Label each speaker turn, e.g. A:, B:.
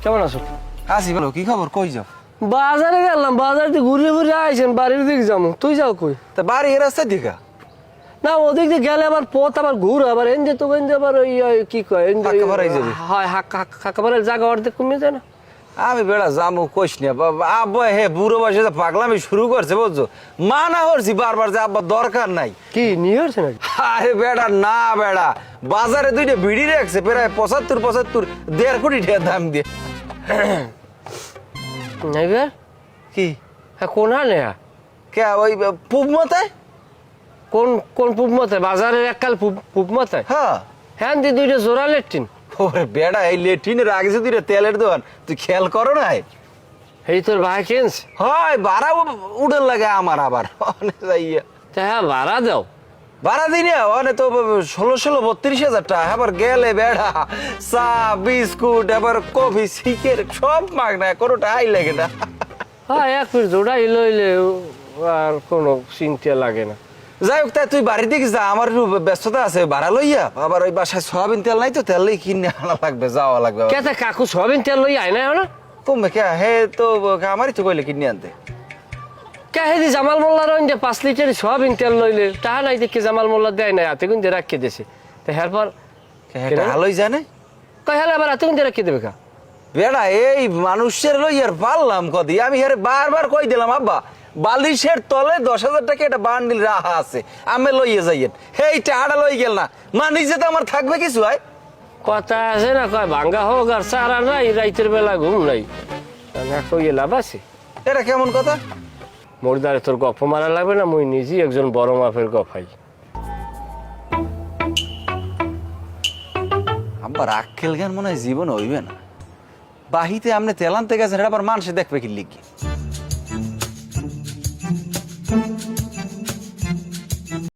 A: কেমন আছো?
B: আসি বলো, কি খবর? কই যাও?
A: বাজারে গেলাম, বাজারে ঘুরে ঘুরে আইছেন, বাড়ির দিকে যাবো। তুই যাও কই?
B: তা বাড়ি এর রাস্তায় দিকা
A: না, ওদিক দিয়ে গেলে আবার পথ আবার ঘুর, আবার এনজে তো এনজে আবার ওই কি কয়
B: হাক্কাপাড়ায় যাবি?
A: হয় হাক্কাপাড়ার জায়গা অর্ধেক কমে যায় না?
B: আমি বেড়া যাবো কইস না আব্বা। হে বুড়ো বয়সে তো পাগলামি শুরু করছে বুঝছো। মানা করছি বারবার যে আব্বা দরকার নাই।
A: কি নিয়ে আসছে নাকি?
B: আরে বেড়া না বেড়া, বাজারে দুইটা বিড়ি রাখছে প্রায় 75 1.5 কোটি টাকা দাম দিয়ে।
A: এবার
B: কি
A: হ্যাঁ কোন হানে?
B: কে ওই পূব মাথায়?
A: কোন কোন পূব মাথায়? বাজারের এককাল পূব মাথায়?
B: হ্যাঁ।
A: হ্যাঁ দি দুইটা জোড়া লেট্রিন।
B: ওরে বেড়া, এই লেট্রিনের আগে যদি তেলের দোকান, তুই খেয়াল করো নাই?
A: এই তোর ভাই কিনছে?
B: হয় ভাড়া উড়ন লাগে আমার আবার যাইয়া।
A: তা হ্যাঁ ভাড়া দাও।
B: ভাড়া দিনে অনে তো 16-32 হাজার টাকা। এবার গেলে বেড়া চা বিস্কুট এবার কফি সিকের সব মাগনা, কোনোটা আই লাগে না।
A: হ্যাঁ এক ফির জোড়াই লইলে আর কোনো চিন্তা লাগে না।
B: যাই হোক, তাই তুই বাড়ির দিকে যা, আমার একটু ব্যস্ততা আছে। ভাড়া লইয়া আবার ওই বাসায় সয়াবিন তেল নাই তো, তেল লই কিনে আনা লাগবে, যাওয়া লাগবে।
A: কেতে কাকু সবিন তেল লই আয় না না?
B: কমবে কে? হে তো আমারই তো কইলে কিনে আনতে।
A: কে হেদি জামাল মোল্লার যে 5 লিটার সবিন তেল লইলে টাকা নাই দেখে জামাল মোল্লা দেয় না, হাতে গুঞ্জে রাখিয়ে দিয়েছে। তো এরপর
B: ভালোই জানে
A: কয় হলে আবার হাতে গুঞ্জে রাখিয়ে দেবে কা?
B: বেড়া এই মানুষের লইয়ার পারলাম কদি। আমি হেরে বারবার কই দিলাম আব্বা বালিশের তলে 10,000 টাকা একটা বান্ডিল রাহা আছে, আমি লইয়ে যাইয়েন। হেই টাকাটা লই গেল না, মানি যে তো আমার থাকবে কিছু হয়।
A: কথা আছে না, কয় ভাঙ্গা হোক আর সারা নাই, রাইতের বেলা ঘুম নাই। না কইয়ে লাভ আছে?
B: এটা কেমন কথা?
A: মোরদারে তোর গপ মারা লাগবে না, মুই নিজেই একজন বড় মাপের গফাই।
B: আব্বার আক্কেল জ্ঞান মনে হয় জীবন হইবে না। বাহিতে আমনে তেল আনতে গেছেন, এটা আবার মানুষে দেখবে কি লিখি।